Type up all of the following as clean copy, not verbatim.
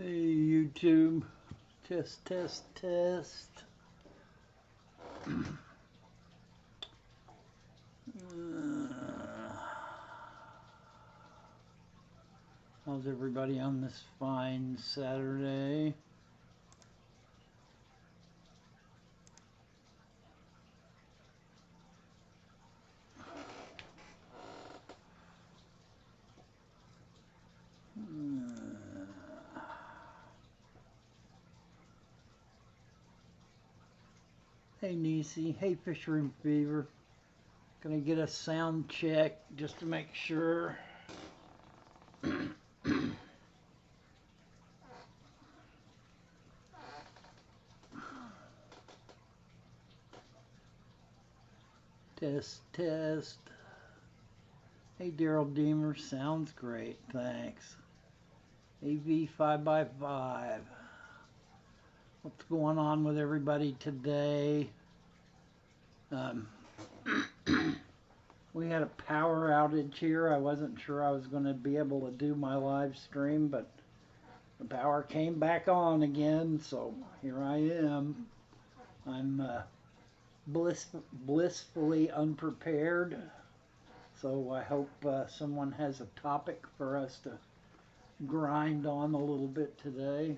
Hey YouTube, test, test, test. How's everybody on this fine Saturday? Hey Nisi, hey Fisher Fever. Gonna get a sound check just to make sure. Test, test. Hey Daryl Deemer, sounds great, thanks. AV 5x5. What's going on with everybody today? We had a power outage here. I wasn't sure I was going to be able to do my live stream, but the power came back on again, so here I am. I'm blissfully unprepared, so I hope someone has a topic for us to grind on a little bit today.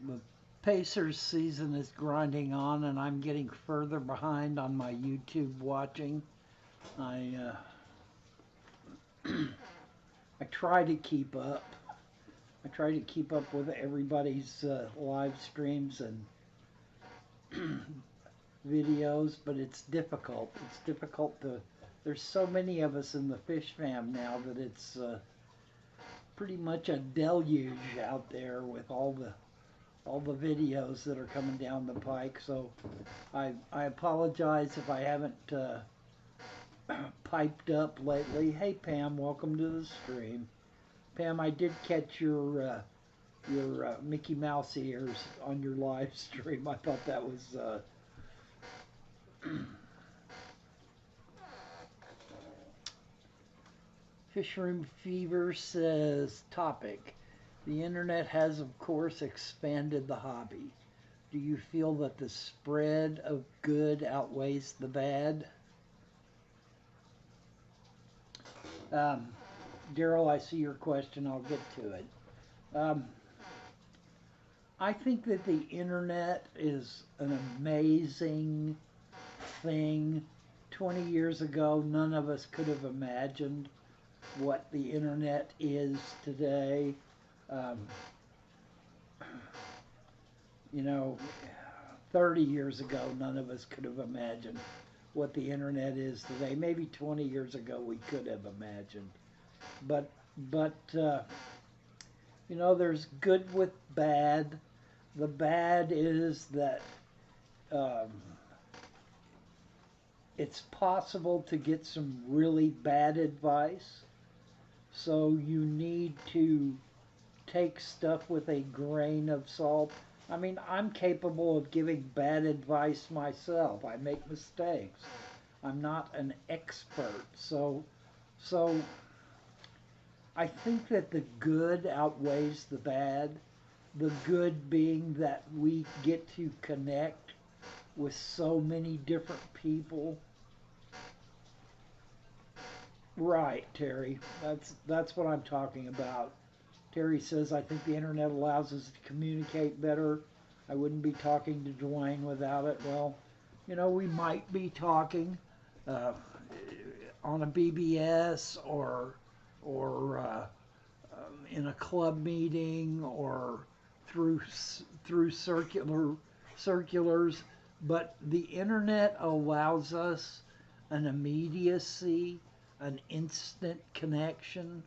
The Pacers season is grinding on, and I'm getting further behind on my YouTube watching. I I try to keep up. I try to keep up with everybody's live streams and videos, but it's difficult. It's difficult to. There's so many of us in the fish fam now that it's pretty much a deluge out there with all the videos that are coming down the pike. So I apologize if I haven't piped up lately. Hey Pam, welcome to the stream. Pam, I did catch your Mickey Mouse ears on your live stream. I thought that was Fishroom Fever says topic. The internet has of course expanded the hobby. Do you feel that the spread of good outweighs the bad? Daryl, I see your question. I'll get to it. I think that the internet is an amazing thing. 20 years ago, none of us could have imagined what the internet is today. You know, 30 years ago, none of us could have imagined what the internet is today. Maybe 20 years ago, we could have imagined. But you know, there's good with bad. The bad is that it's possible to get some really bad advice. So you need to take stuff with a grain of salt. I mean, I'm capable of giving bad advice myself. I make mistakes. I'm not an expert. So I think that the good outweighs the bad. The good being that we get to connect with so many different people. Right, Terry. That's what I'm talking about. Terry says, I think the internet allows us to communicate better. I wouldn't be talking to Dwayne without it. Well, you know, we might be talking on a BBS or in a club meeting or through circulars, but the internet allows us an immediacy, an instant connection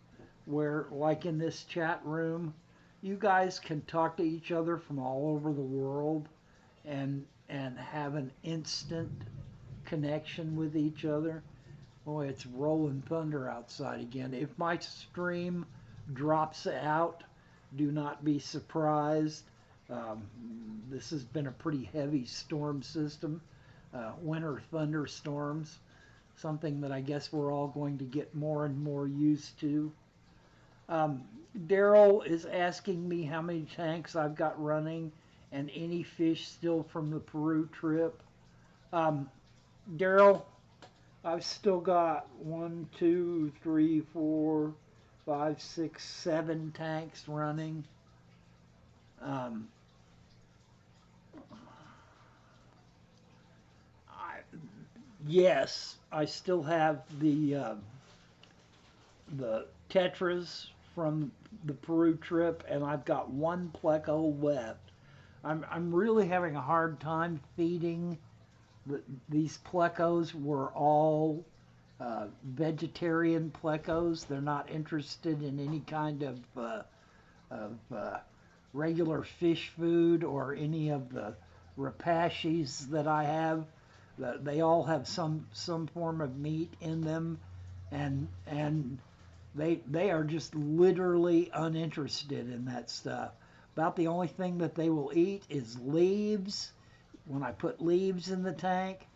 where, like in this chat room, you guys can talk to each other from all over the world and have an instant connection with each other. Boy, it's rolling thunder outside again. If my stream drops out, do not be surprised. Um, this has been a pretty heavy storm system, winter thunderstorms, something that I guess we're all going to get more and more used to. Um, Daryl is asking me how many tanks I've got running and any fish still from the Peru trip. Um, Daryl, I've still got 7 tanks running. Um, I, yes, I still have the tetras from the Peru trip, and I've got 1 pleco left. I'm really having a hard time feeding. These plecos were all vegetarian plecos. They're not interested in any kind of regular fish food or any of the rapashis that I have. They all have some form of meat in them, and they are just literally uninterested in that stuff. About the only thing that they will eat is leaves. When I put leaves in the tank,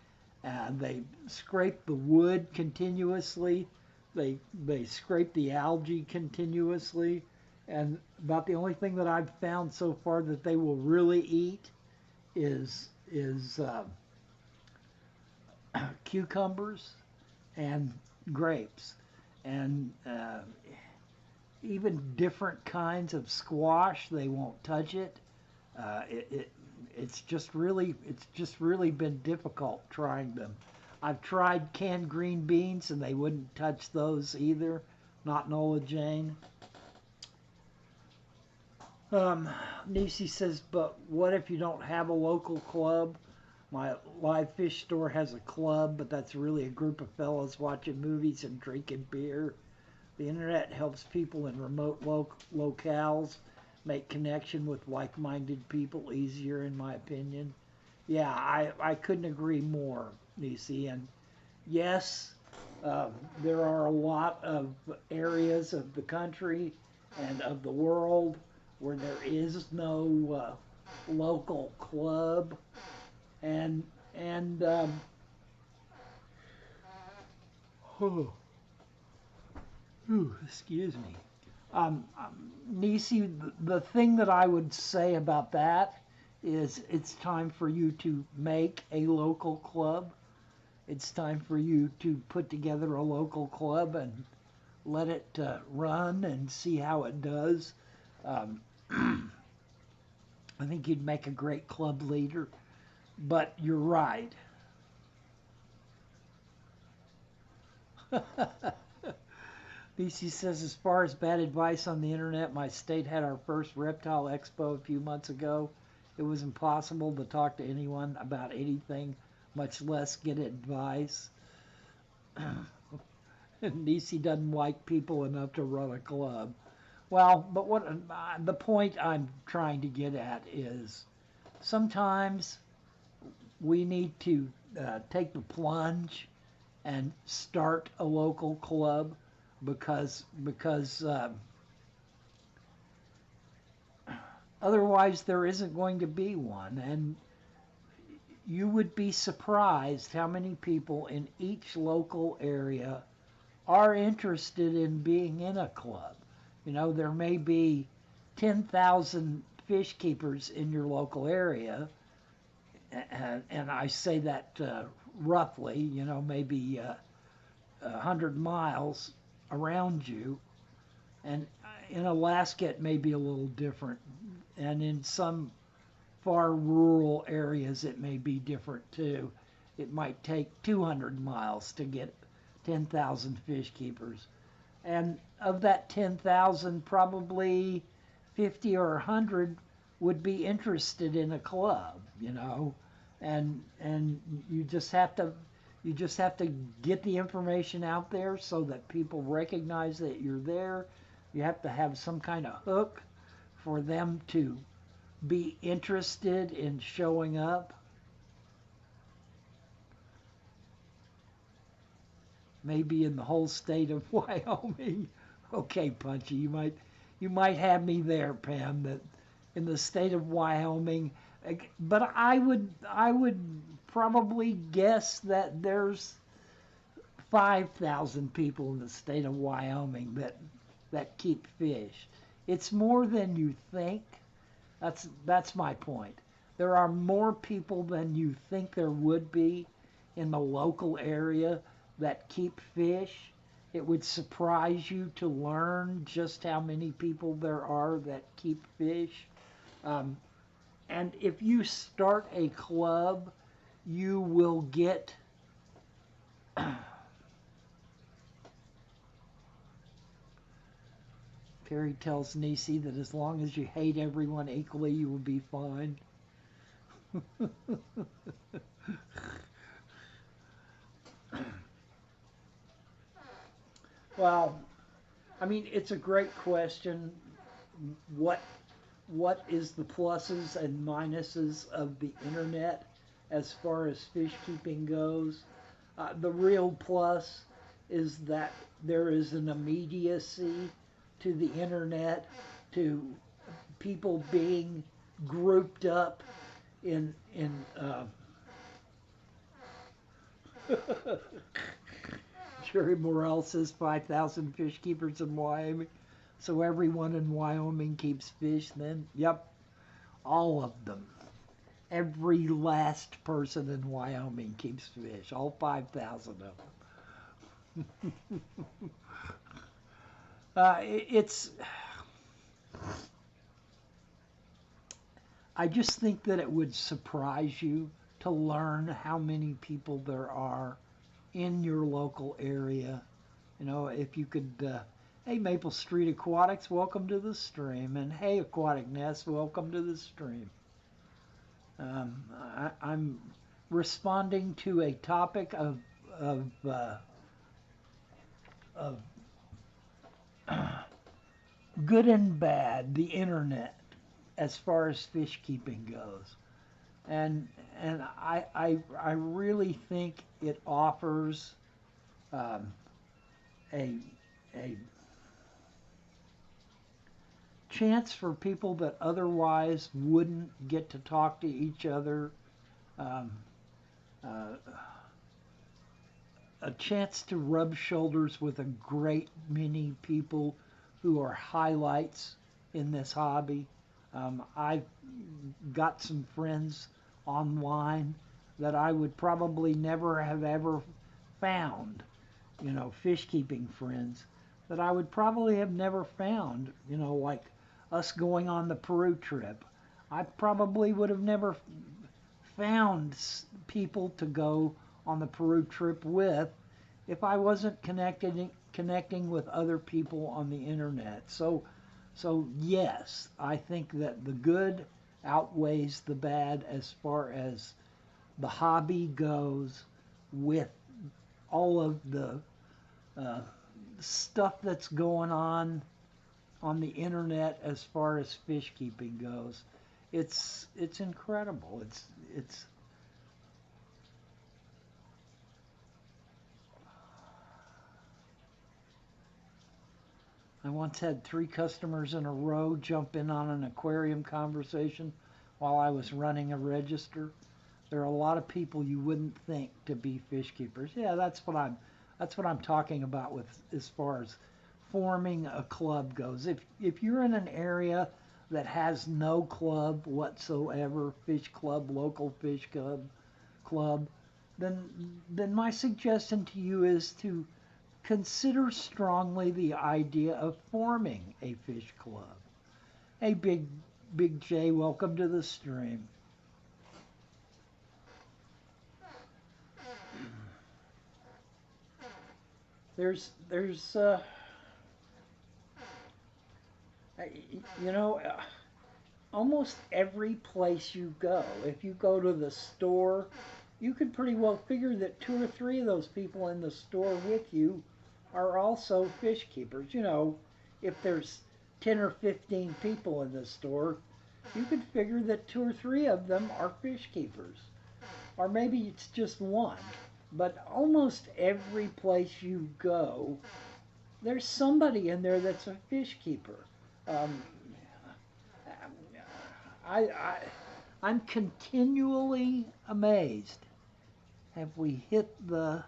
and they scrape the wood continuously, they scrape the algae continuously, and about the only thing that I've found so far that they will really eat is cucumbers and grapes, and even different kinds of squash. They won't touch it. It's just really been difficult trying them. I've tried canned green beans and they wouldn't touch those either. Not Nola Jane. Nisi says, but what if you don't have a local club? My live fish store has a club, but that's really a group of fellows watching movies and drinking beer. The internet helps people in remote locales make connection with like-minded people easier, in my opinion. Yeah, I couldn't agree more, Nisi. And yes, there are a lot of areas of the country and of the world where there is no local club, and excuse me. Nisi, the thing that I would say about that is it's time for you to make a local club. It's time for you to put together a local club and let it run and see how it does. I think you'd make a great club leader, but you're right. BC says, as far as bad advice on the internet, my state had our first reptile expo a few months ago. It was impossible to talk to anyone about anything, much less get advice. Nisi doesn't like people enough to run a club. Well, but what the point I'm trying to get at is sometimes we need to take the plunge and start a local club because otherwise there isn't going to be one. And you would be surprised how many people in each local area are interested in being in a club. You know, there may be 10,000 fish keepers in your local area, and I say that roughly, you know, maybe 100 miles around you. And in Alaska, it may be a little different. And in some far rural areas, it may be different too. It might take 200 miles to get 10,000 fish keepers. And of that 10,000, probably 50 or 100 would be interested in a club, you know. And you just have to get the information out there so that people recognize that you're there. You have to have some kind of hook for them to be interested in showing up. maybe in the whole state of Wyoming. Okay, Punchy, you might have me there, Pam. That in the state of Wyoming, but I would probably guess that there's 5,000 people in the state of Wyoming that keep fish. It's more than you think. That's my point. There are more people than you think there would be in the local area that keep fish. It would surprise you to learn just how many people there are that keep fish. Um, and if you start a club, you will get Perry tells Nisi that as long as you hate everyone equally, you will be fine. Well, I mean, it's a great question. What what is the pluses and minuses of the internet as far as fish keeping goes? The real plus is that there is an immediacy to the internet, to people being grouped up in Jerry Morrell says 5,000 fish keepers in Wyoming. So everyone in Wyoming keeps fish then? Yep, all of them. Every last person in Wyoming keeps fish, all 5,000 of them. It's. I just think that it would surprise you to learn how many people there are in your local area. You know, if you could, hey, Maple Street Aquatics, welcome to the stream. And hey, Aquatic Nest, welcome to the stream. I'm responding to a topic of, of good and bad, the internet, as far as fish keeping goes. And I really think it offers um, a a chance for people that otherwise wouldn't get to talk to each other, um, uh, a chance to rub shoulders with a great many people who are highlights in this hobby. I've got some friends online that I would probably never have ever found, you know, fish keeping friends that I would probably have never found, you know, like us going on the Peru trip. I probably would have never found people to go on the Peru trip with if I wasn't connecting with other people on the internet. So yes, I think that the good outweighs the bad as far as the hobby goes, with all of the uh, stuff that's going on the internet as far as fish keeping goes. It's incredible. It's I once had 3 customers in a row jump in on an aquarium conversation while I was running a register. There are a lot of people you wouldn't think to be fish keepers. Yeah, that's what I'm talking about with as far as forming a club goes. If you're in an area that has no club whatsoever, fish club, local fish club, then my suggestion to you is to consider strongly the idea of forming a fish club. Hey, Big J, welcome to the stream. There's you know, almost every place you go, if you go to the store, you could pretty well figure that 2 or 3 of those people in the store with you are also fish keepers. You know, if there's 10 or 15 people in the store, you could figure that 2 or 3 of them are fish keepers. Or maybe it's just one. but almost every place you go, there's somebody in there that's a fish keeper. Um, I, I'm continually amazed. Have we hit the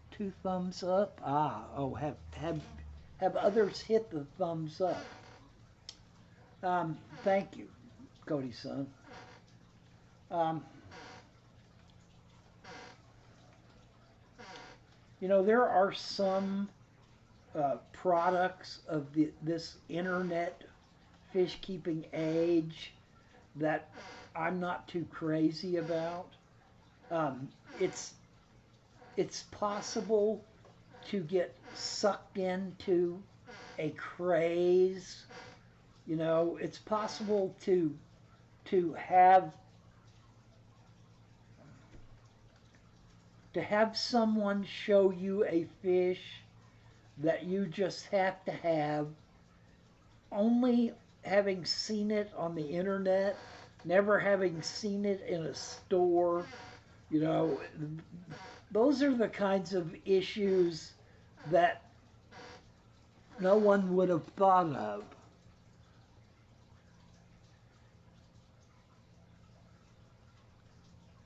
two thumbs up? Have others hit the thumbs up? Thank you, Cody son. Um, there are some products of this internet fish keeping age that I'm not too crazy about. Um, it's it's possible to get sucked into a craze. It's possible to have someone show you a fish that you just have to have, only having seen it on the internet, never having seen it in a store. You know, those are the kinds of issues that no one would have thought of.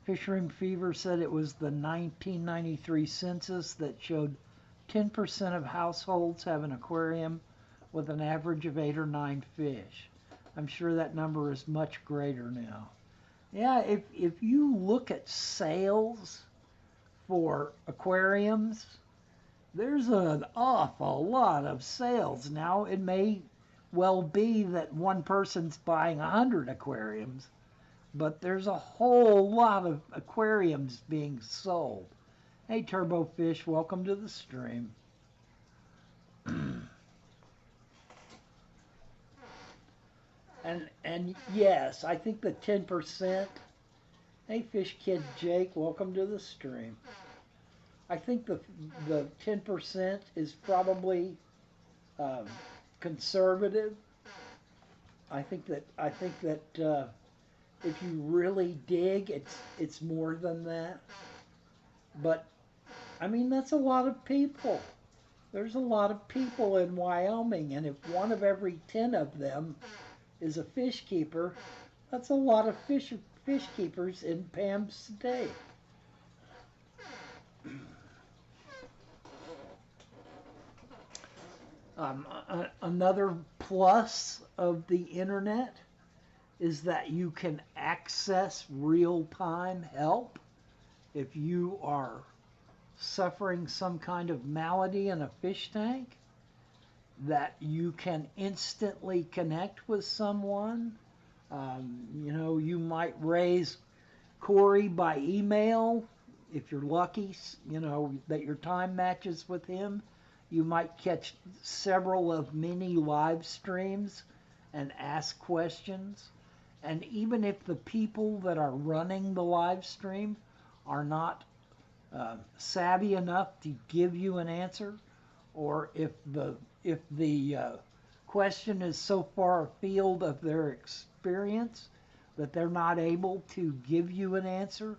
Fishery Fever said it was the 1993 census that showed 10% of households have an aquarium with an average of 8 or 9 fish. I'm sure that number is much greater now. Yeah, if you look at sales for aquariums, there's an awful lot of sales now. It may well be that one person's buying 100 aquariums, but there's a whole lot of aquariums being sold. Hey, Turbo Fish, welcome to the stream. And yes, I think the 10%. Hey, Fish Kid Jake, welcome to the stream. I think the 10% is probably conservative. I think that if you really dig, it's more than that. But I mean, that's a lot of people. There's a lot of people in Wyoming, and if one of every 10 of them is a fish keeper, that's a lot of fish keepers in Pam's state. Another plus of the internet is that you can access real-time help. If you are suffering some kind of malady in a fish tank, that you can instantly connect with someone. You might raise Corey by email if you're lucky, that your time matches with him. You might catch several of many live streams and ask questions. And even if the people that are running the live stream are not savvy enough to give you an answer, or if the question is so far afield of their experience that they're not able to give you an answer,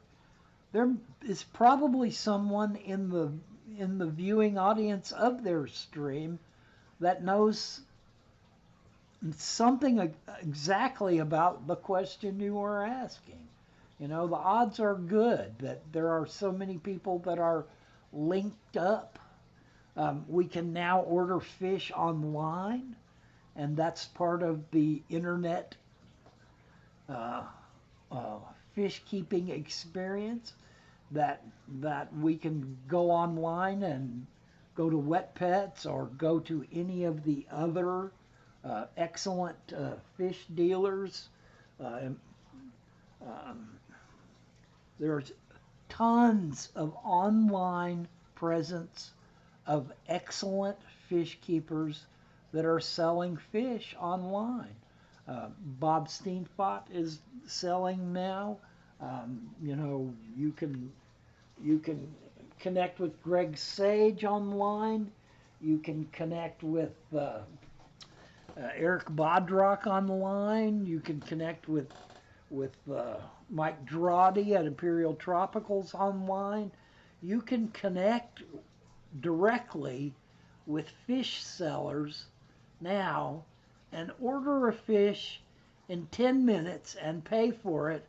there is probably someone in the viewing audience of their stream that knows something exactly about the question you are asking. The odds are good that there are so many people that are linked up. We can now order fish online, and that's part of the internet fish keeping experience, that we can go online and go to Wet Pets or go to any of the other excellent fish dealers. There's tons of online presence of excellent fish keepers that are selling fish online. Bob Steenfot is selling now. You can connect with Greg Sage online. You can connect with Eric Bodrock online. You can connect with with Mike Drawdy at Imperial Tropicals online. You can connect directly with fish sellers now and order a fish in 10 minutes and pay for it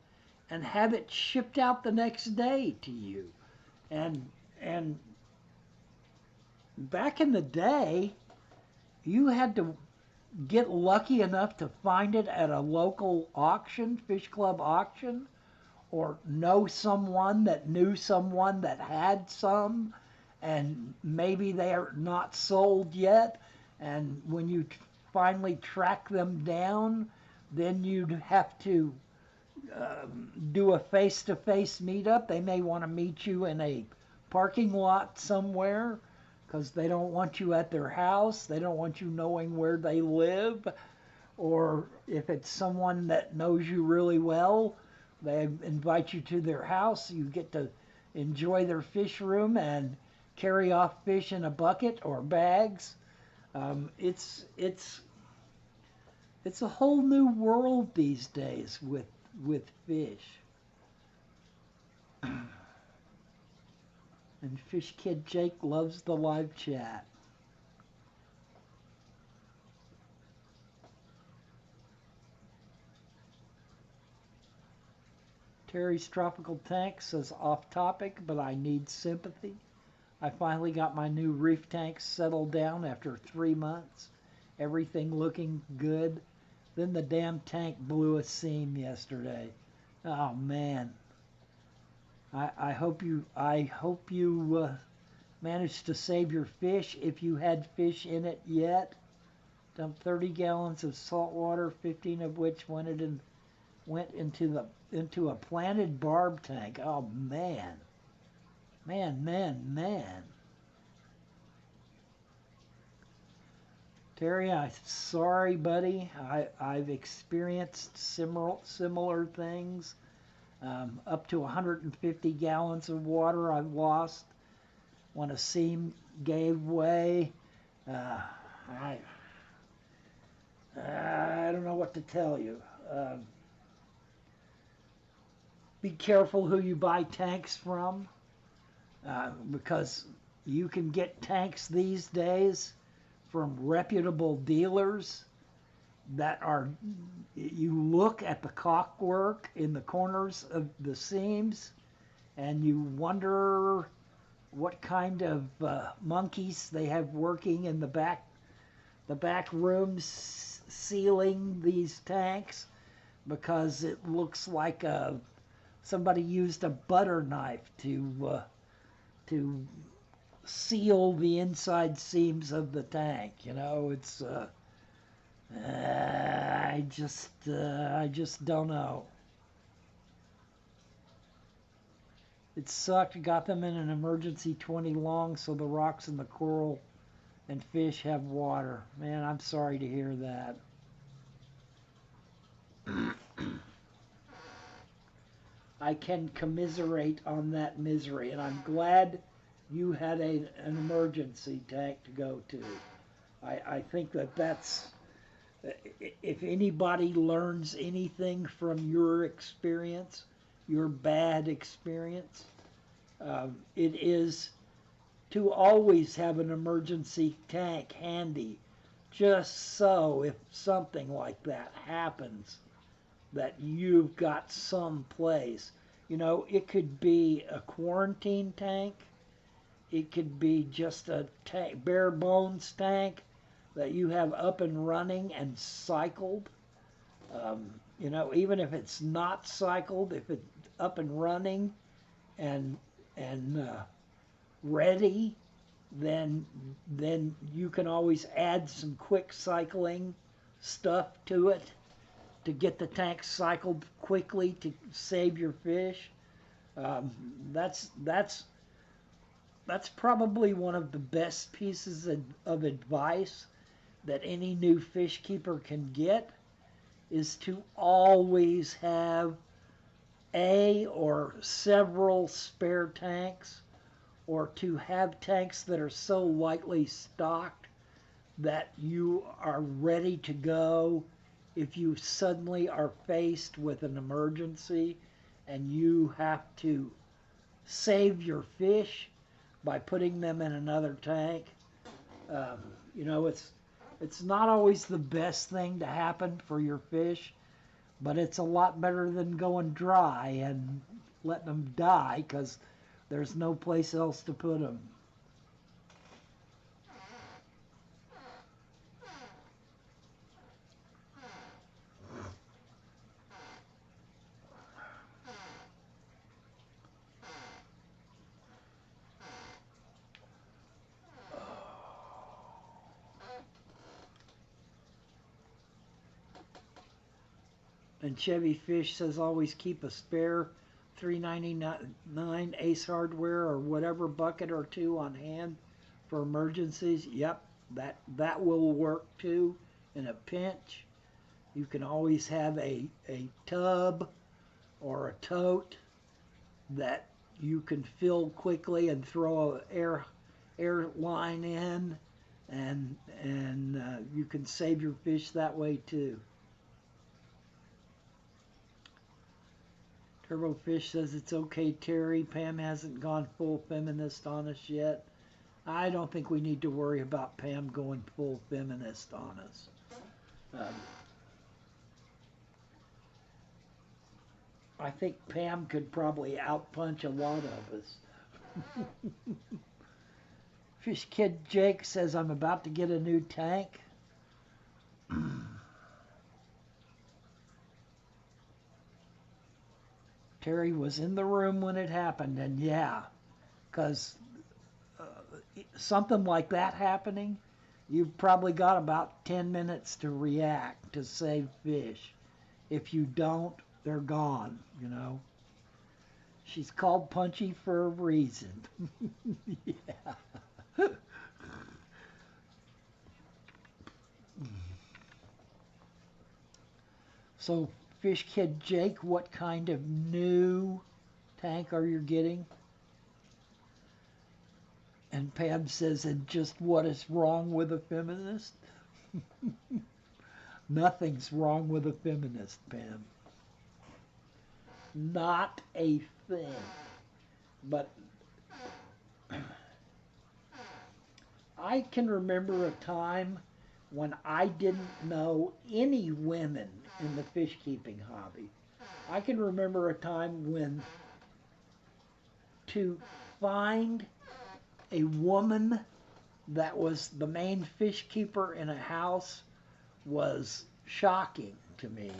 and have it shipped out the next day to you. And back in the day, you had to get lucky enough to find it at a local auction, fish club auction, or know someone that knew someone that had some, and maybe they are not sold yet. And when you finally track them down, then you'd have to do a face-to-face meetup. They may want to meet you in a parking lot somewhere because they don't want you at their house. They don't want you knowing where they live. Or if it's someone that knows you really well, they invite you to their house. You get to enjoy their fish room and carry off fish in a bucket or bags. It's a whole new world these days with fish. And Fish Kid Jake loves the live chat. Terry's Tropical Tank says off topic, but I need sympathy. I finally got my new reef tank settled down after 3 months. Everything looking good. Then the damn tank blew a seam yesterday. Oh man. I hope you managed to save your fish if you had fish in it yet. Dumped 30 gallons of salt water, 15 of which went into a planted barb tank. Oh man. Man. Terry, I'm sorry, buddy. I've experienced similar things. Up to 150 gallons of water I've lost when a seam gave way. I don't know what to tell you. Be careful who you buy tanks from, because you can get tanks these days from reputable dealers that are, you look at the caulkwork in the corners of the seams and you wonder what kind of monkeys they have working in the back rooms sealing these tanks, because it looks like somebody used a butter knife to seal the inside seams of the tank. You know, it's I just don't know. It sucked. Got them in an emergency 20 long, so the rocks and the coral and fish have water. Man, I'm sorry to hear that. I can commiserate on that misery, and I'm glad you had an emergency tank to go to. I think that's, if anybody learns anything from your experience, your bad experience, it is to always have an emergency tank handy, just so if something like that happens, that you've got some place. You know, it could be a quarantine tank. It could be just a tank, bare bones tank that you have up and running and cycled. You know, even if it's not cycled, if it's up and running and ready, then you can always add some quick cycling stuff to it to get the tank cycled quickly to save your fish. That's probably one of the best pieces of advice that any new fish keeper can get, is to always have a or several spare tanks, or to have tanks that are so lightly stocked that you are ready to go if you suddenly are faced with an emergency and you have to save your fish by putting them in another tank. Um, you know, it's not always the best thing to happen for your fish, but it's a lot better than going dry and letting them die because there's no place else to put them. And Chevy Fish says always keep a spare $3.99 Ace Hardware or whatever bucket or two on hand for emergencies. Yep, that will work too in a pinch. You can always have a tub or a tote that you can fill quickly and throw an air line in, and you can save your fish that way too. Turbofish says it's okay, Terry. Pam hasn't gone full feminist on us yet. I don't think we need to worry about Pam going full feminist on us. I think Pam could probably outpunch a lot of us. Fish Kid Jake says I'm about to get a new tank. Terry was in the room when it happened, and yeah, because something like that happening, you've probably got about 10 minutes to react to save fish. If you don't, they're gone, you know. She's called Punchy for a reason. Yeah. So, Fish Kid Jake, what kind of new tank are you getting? And Pam says, and just what is wrong with a feminist? Nothing's wrong with a feminist, Pam. Not a thing. But I can remember a time when I didn't know any women in the fish keeping hobby. I can remember a time when to find a woman that was the main fish keeper in a house was shocking to me.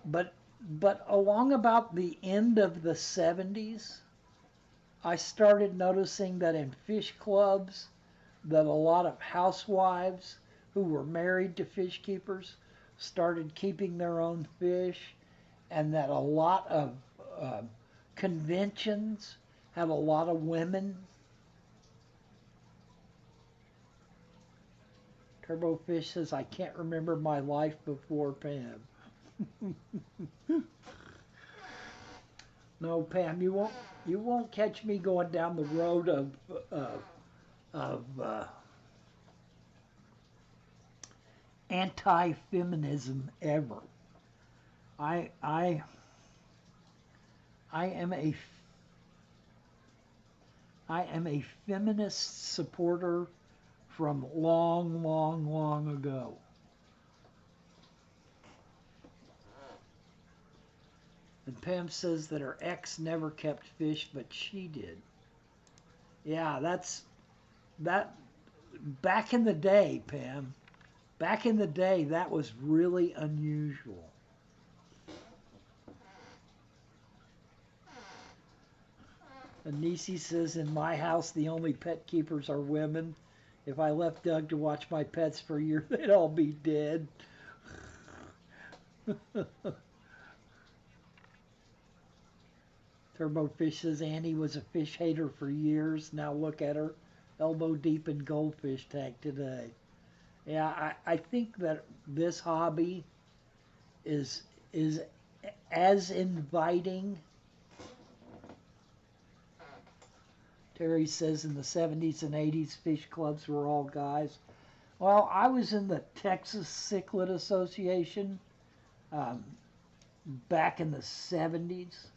But along about the end of the 70s, I started noticing that in fish clubs that a lot of housewives who were married to fish keepers started keeping their own fish, and that a lot of conventions have a lot of women. Turbofish says, I can't remember my life before Pam. No, Pam, you won't catch me going down the road of anti-feminism ever. I am a feminist supporter from long, long, long ago. And Pam says that her ex never kept fish, but she did. Yeah, that back in the day, Pam. Back in the day, that was really unusual. And Nisi says, in my house, the only pet keepers are women. If I left Doug to watch my pets for a year, they'd all be dead. Turbofish says Annie was a fish hater for years. Now look at her, elbow deep in goldfish tank today. Yeah, I think that this hobby is as inviting. Terry says in the 70s and 80s, fish clubs were all guys. Well, I was in the Texas Cichlid Association um, back in the 70s.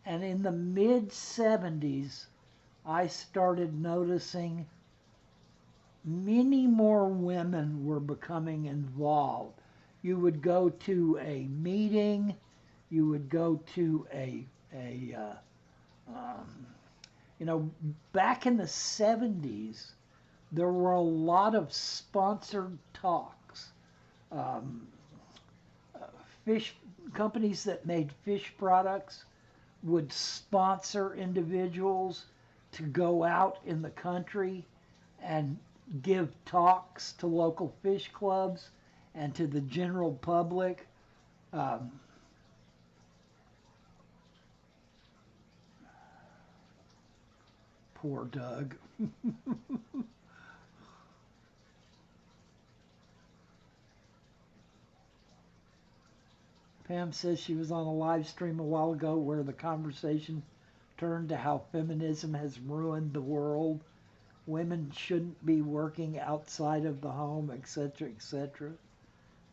And in the mid 70s, I started noticing many more women were becoming involved. You would go to a meeting, you would go to um, you know, back in the 70s, there were a lot of sponsored talks. Um, Fish companies that made fish products would sponsor individuals to go out in the country and give talks to local fish clubs and to the general public. Um, Poor Doug. Pam says she was on a live stream a while ago where the conversation turned to how feminism has ruined the world. Women shouldn't be working outside of the home, etc., etc.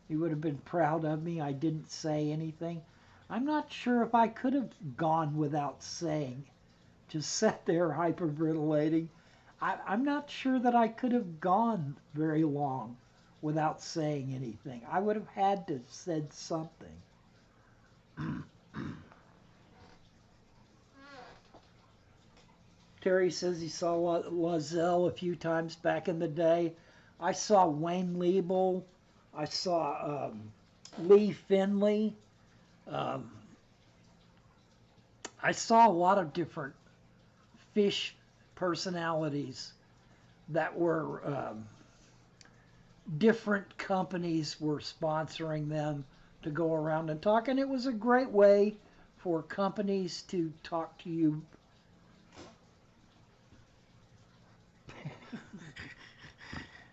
You would have been proud of me. I didn't say anything. I'm not sure if I could have gone without saying. Just sat there hyperventilating. I'm not sure that I could have gone very long without saying anything. I would have had to have said something. Terry says he saw Loisel a few times back in the day. I saw Wayne Liebel. I saw Lee Finley. Um, I saw a lot of different fish personalities that were different companies were sponsoring them to go around and talk, and it was a great way for companies to talk to you.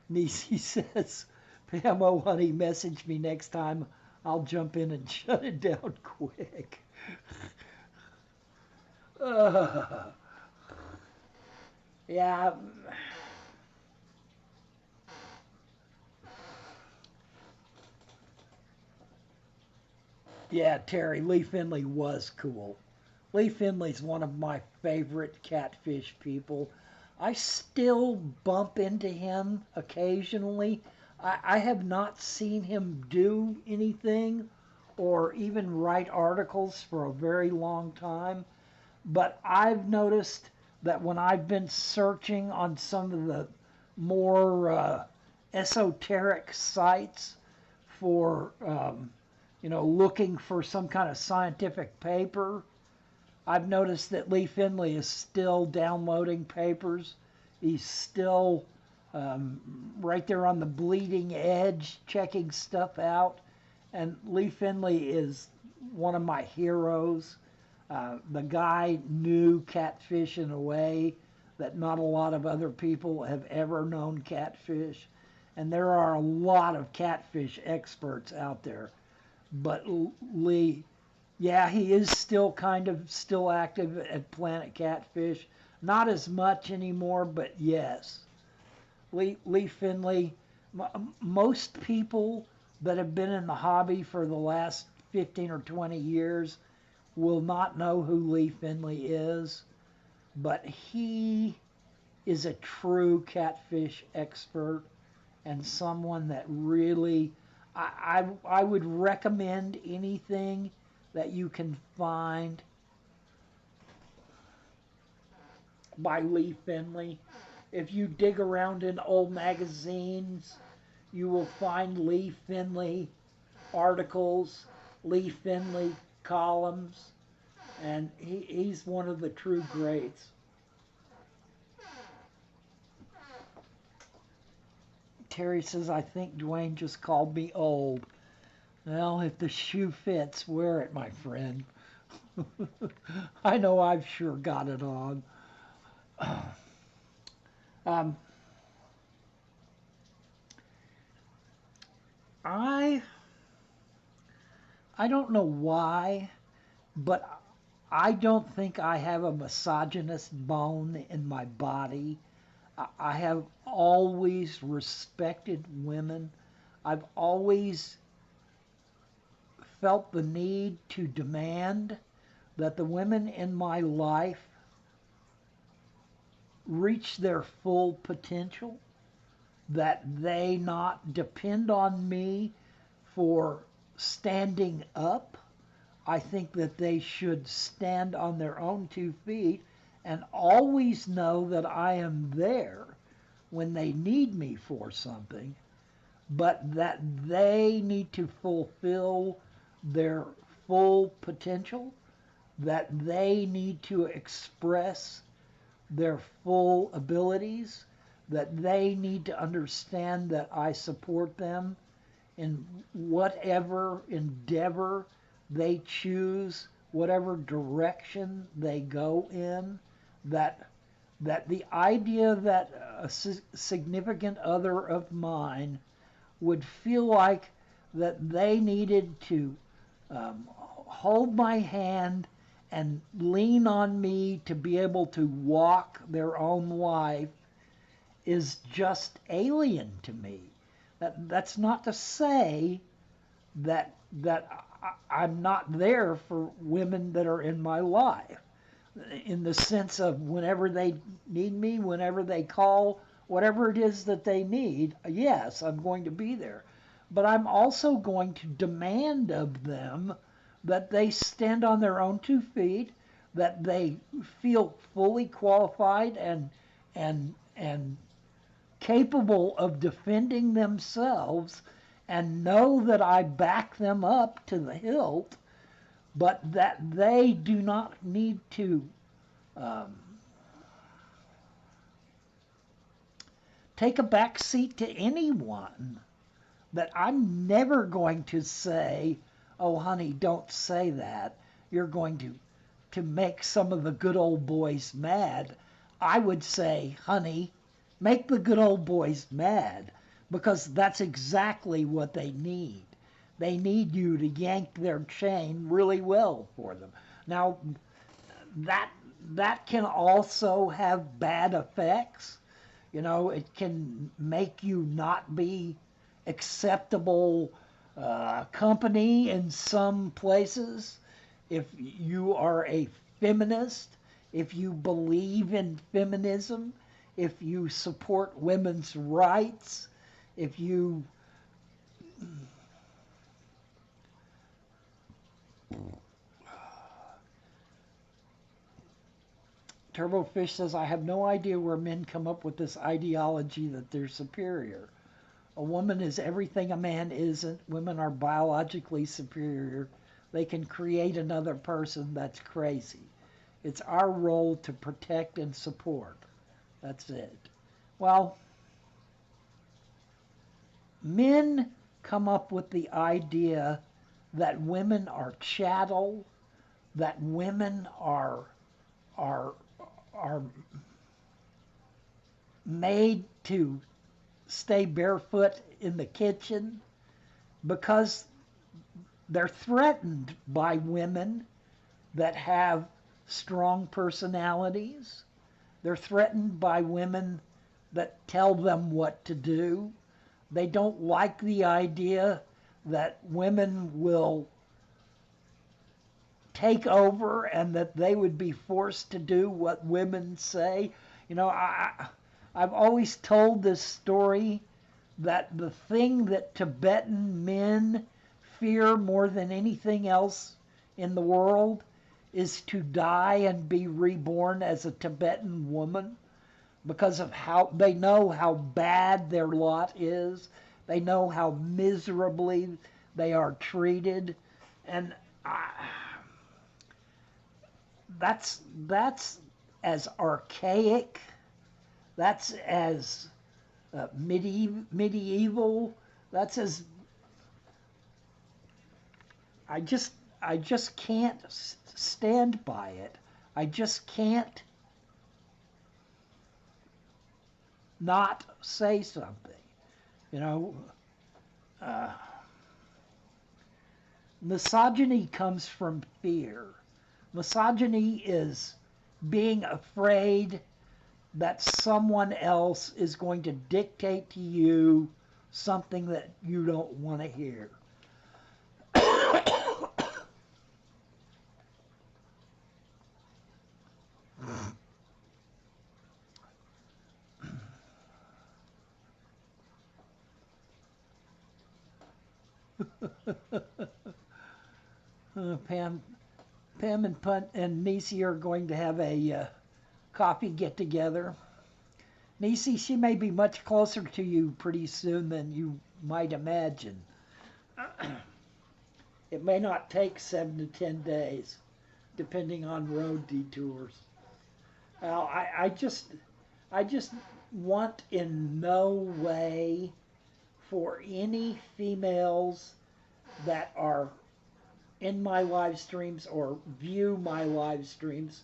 Nisi says, Pam, oh honey, message me next time. I'll jump in and shut it down quick. uh, yeah. Yeah, Terry, Lee Finley was cool. Lee Finley's one of my favorite catfish people. I still bump into him occasionally. I have not seen him do anything or even write articles for a very long time. But I've noticed that when I've been searching on some of the more esoteric sites for, looking for some kind of scientific paper, I've noticed that Lee Finley is still downloading papers. He's still right there on the bleeding edge, checking stuff out. And Lee Finley is one of my heroes. The guy knew catfish in a way that not a lot of other people have ever known catfish. And there are a lot of catfish experts out there. But Lee, yeah, he is still active at Planet Catfish. Not as much anymore, but yes. Lee Finley, most people that have been in the hobby for the last 15 or 20 years will not know who Lee Finley is, but he is a true catfish expert and someone that really, I would recommend anything that you can find by Lee Finley. If you dig around in old magazines, you will find Lee Finley articles, Lee Finley columns, and he's one of the true greats. Terry says, I think Dwayne just called me old. Well, if the shoe fits, wear it, my friend. I know I've sure got it on. um, I I don't know why, but I don't think I have a misogynist bone in my body. I have always respected women. I've always felt the need to demand that the women in my life reach their full potential, that they not depend on me for standing up. I think that they should stand on their own 2 feet and always know that I am there when they need me for something, but that they need to fulfill their full potential, that they need to express their full abilities, that they need to understand that I support them in whatever endeavor they choose, whatever direction they go in, that the idea that a significant other of mine would feel like that they needed to hold my hand and lean on me to be able to walk their own life is just alien to me. That's not to say that I'm not there for women that are in my life, in the sense of whenever they need me, whenever they call, whatever it is that they need, yes, I'm going to be there. But I'm also going to demand of them that they stand on their own 2 feet, that they feel fully qualified and capable of defending themselves, and know that I back them up to the hilt, but that they do not need to um, take a back seat to anyone. That I'm never going to say, oh, honey, don't say that. You're going to make some of the good old boys mad. I would say, honey, make the good old boys mad, because that's exactly what they need. They need you to yank their chain really well for them. Now, that that can also have bad effects. You know, it can make you not be acceptable company in some places. If you are a feminist, if you believe in feminism, if you support women's rights, if you Turbofish says, I have no idea where men come up with this ideology that they're superior. A woman is everything a man isn't. Women are biologically superior. They can create another person. That's crazy. It's our role to protect and support. That's it. Well, men come up with the idea that women are chattel, that women are are made to stay barefoot in the kitchen, because they're threatened by women that have strong personalities. They're threatened by women that tell them what to do. They don't like the idea that women will take over and that they would be forced to do what women say. You know, I've always told this story that the thing that Tibetan men fear more than anything else in the world is to die and be reborn as a Tibetan woman, because of how they know how bad their lot is. They know how miserably they are treated. And that's as archaic, that's as medieval, that's as I just can't stand by it. I just can't not say something. You know, uh, misogyny comes from fear. Misogyny is being afraid that someone else is going to dictate to you something that you don't want to hear. Pam, Pam and Punt and Nisi are going to have a coffee get together. Nisi, she may be much closer to you pretty soon than you might imagine. It may not take 7 to 10 days, depending on road detours. Now, I just want in no way for any females that are in my live streams or view my live streams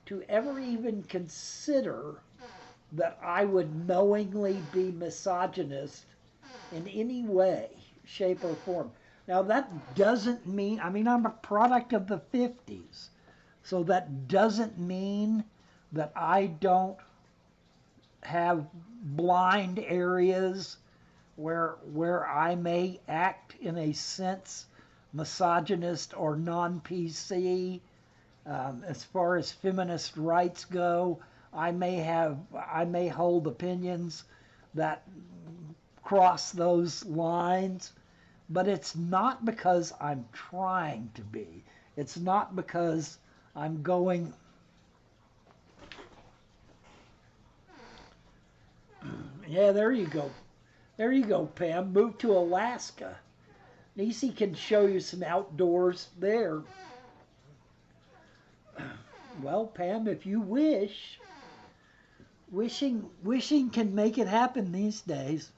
to ever even consider that I would knowingly be misogynist in any way, shape, or form. Now, that doesn't mean, I mean, I'm a product of the 50s, so that doesn't mean that I don't have blind areas where I may act in a sense misogynist or non-PC. As far as feminist rights go, I may hold opinions that cross those lines, but it's not because I'm trying to be. It's not because I'm going. Yeah, there you go. There you go, Pam. Move to Alaska. Nisi can show you some outdoors there. Well, Pam, if you wish, wishing can make it happen these days.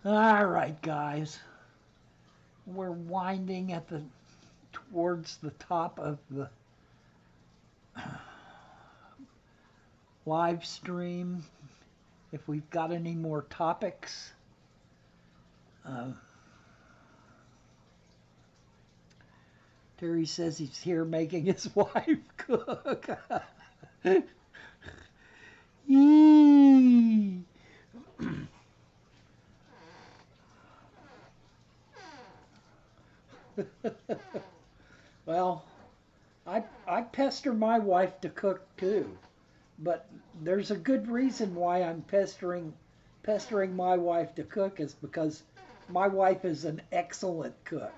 All right, guys. We're winding at towards the top of the live stream. If we've got any more topics, Terry says he's here making his wife cook. Yee. Well, I pester my wife to cook too, but there's a good reason why I'm pestering my wife to cook is because my wife is an excellent cook,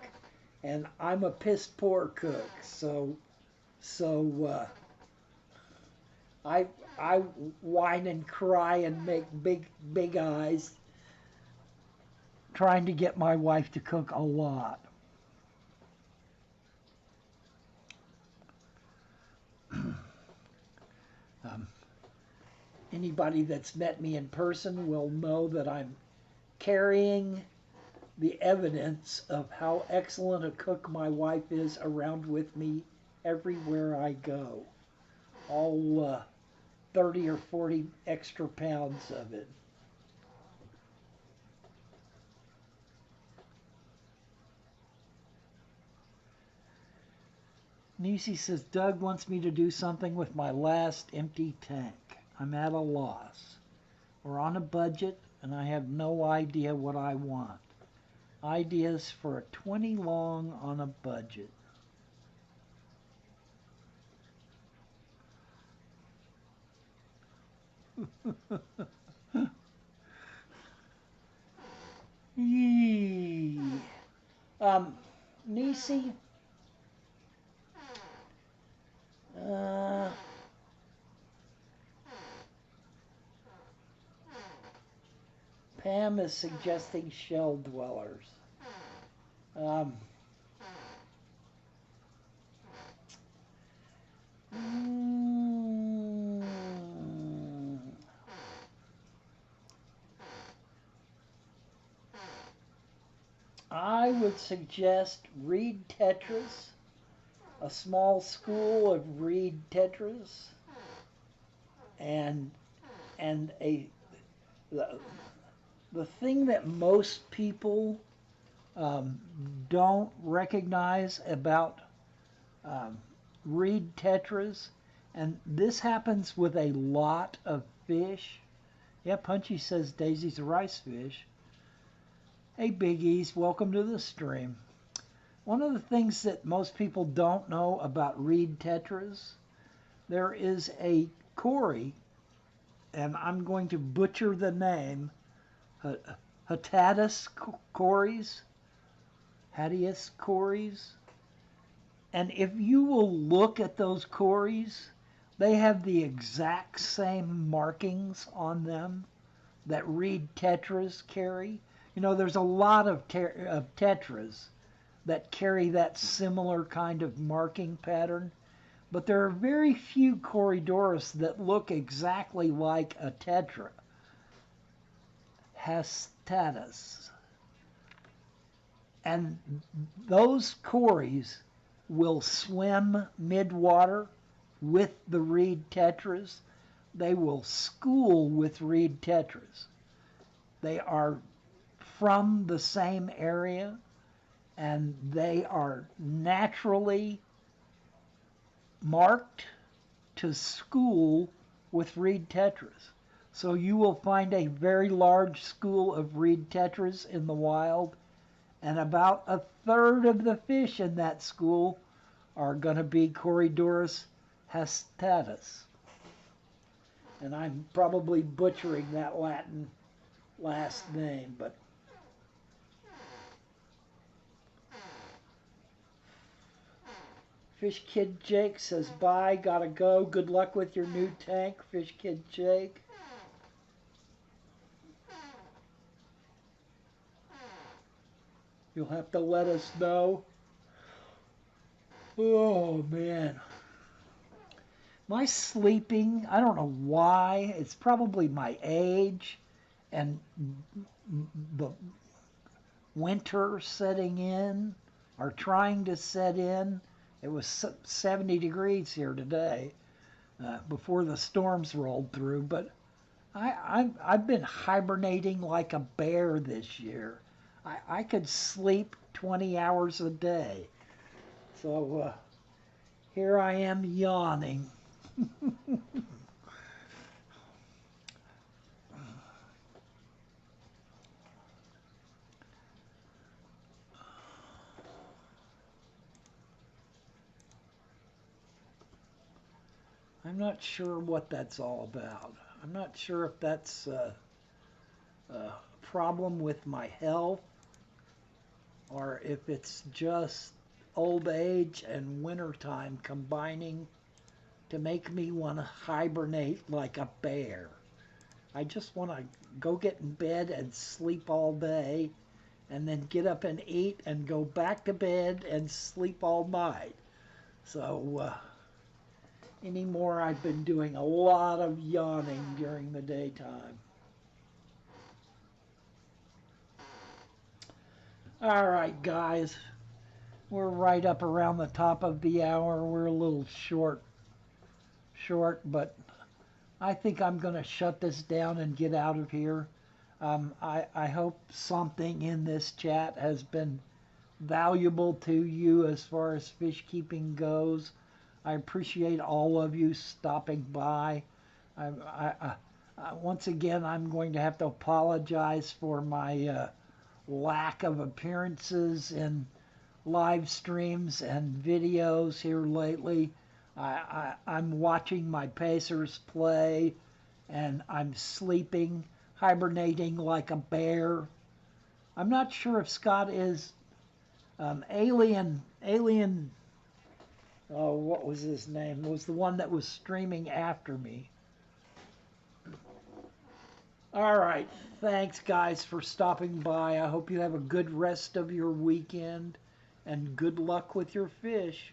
and I'm a piss poor cook. So I whine and cry and make big eyes, trying to get my wife to cook a lot. Anybody that's met me in person will know that I'm carrying the evidence of how excellent a cook my wife is around with me everywhere I go. All 30 or 40 extra pounds of it. Nisi says, Doug wants me to do something with my last empty tank. I'm at a loss. We're on a budget, and I have no idea what I want. Ideas for a 20 long on a budget. Yee. Nisi, Pam is suggesting shell dwellers. I would suggest Reed Tetris, a small school of Reed Tetris, and the The thing that most people um, don't recognize about um, reed tetras, and this happens with a lot of fish. Yeah, Punchy says Daisy's a rice fish. Hey, Biggies, welcome to the stream. One of the things that most people don't know about reed tetras, there is a Cory, and I'm going to butcher the name, Hatatus Cories, Hadius Cories. And if you will look at those Cories, they have the exact same markings on them that reed tetras carry. You know, there's a lot of tetras that carry that similar kind of marking pattern, but there are very few Corydoras that look exactly like a tetra. Hastatus. And those Cories will swim midwater with the reed tetras. They will school with reed tetras. They are from the same area, and they are naturally marked to school with reed tetras. So you will find a very large school of reed tetras in the wild, and about a third of the fish in that school are going to be Corydoras hastatus. And I'm probably butchering that Latin last name, but Fish Kid Jake says, bye, gotta go. Good luck with your new tank, Fish Kid Jake. You'll have to let us know. Oh, man. My sleeping, I don't know why. It's probably my age and the winter setting in or trying to set in. It was 70 degrees here today before the storms rolled through, but I've been hibernating like a bear this year. I could sleep 20 hours a day. So here I am yawning. I'm not sure what that's all about. I'm not sure if that's a problem with my health or if it's just old age and wintertime combining to make me want to hibernate like a bear. I just want to go get in bed and sleep all day and then get up and eat and go back to bed and sleep all night. So anymore, I've been doing a lot of yawning during the daytime. All right, guys. We're right up around the top of the hour. We're a little short, but I think I'm going to shut this down and get out of here. I hope something in this chat has been valuable to you as far as fish keeping goes. I appreciate all of you stopping by. Once again, I'm going to have to apologize for my lack of appearances in live streams and videos here lately. I'm watching my Pacers play, and I'm sleeping, hibernating like a bear. I'm not sure if Scott is Alien, oh, what was his name? It was the one that was streaming after me. All right, thanks guys for stopping by. I hope you have a good rest of your weekend, and good luck with your fish.